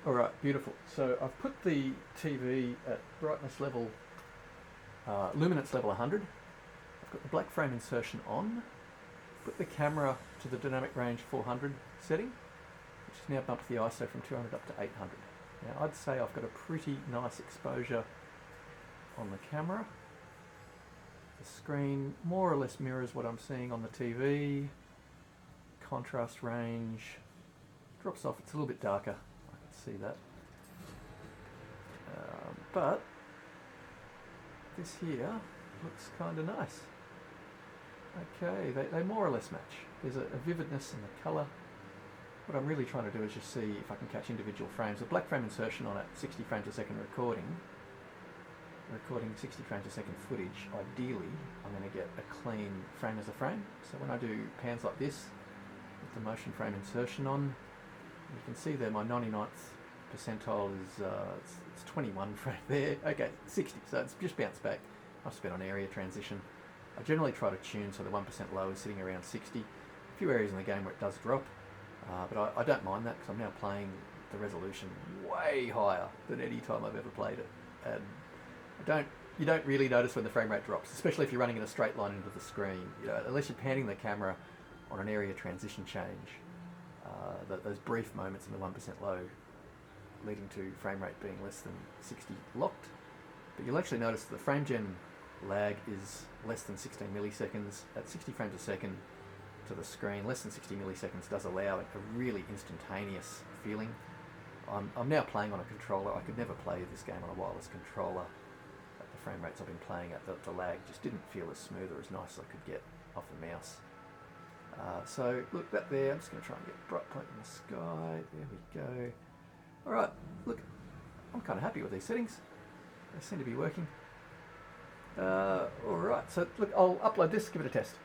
Alright, beautiful. So I've put the TV at brightness level, luminance level 100. I've got the black frame insertion on. Put the camera to the dynamic range 400 setting, which has now bumped the ISO from 200 up to 800. Now I'd say I've got a pretty nice exposure on the camera. The screen more or less mirrors what I'm seeing on the TV. Contrast range drops off, it's a little bit darker, I can see that. But this here looks kind of nice. Okay, they more or less match. There's a vividness in the colour. What I'm really trying to do is just see if I can catch individual frames. The black frame insertion on at 60 frames a second recording 60 frames a second footage, ideally I'm going to get a clean frame as a frame. So when I do pans like this with the motion frame insertion on, you can see there my 99th percentile is it's 21 frame there. Okay, 60, so it's just bounced back. I've spent on area transition. I generally try to tune so the 1% low is sitting around 60. A few areas in the game where it does drop, but I don't mind that because I'm now playing the resolution way higher than any time I've ever played it. And you don't really notice when the frame rate drops, especially if you're running in a straight line into the screen. You know, unless you're panning the camera on an area transition change, those brief moments in the 1% low leading to frame rate being less than 60 locked. But you'll actually notice that the frame gen lag is less than 16 milliseconds at 60 frames a second to the screen. Less than 60 milliseconds does allow a really instantaneous feeling. I'm now playing on a controller. I could never play this game on a wireless controller at the frame rates I've been playing at. The lag just didn't feel as smooth or as nice as I could get off the mouse. So look, that there, I'm just going to try and get a bright point in the sky. There we go. Alright, look, I'm kind of happy with these settings. They seem to be working. Alright, so look, I'll upload this, give it a test.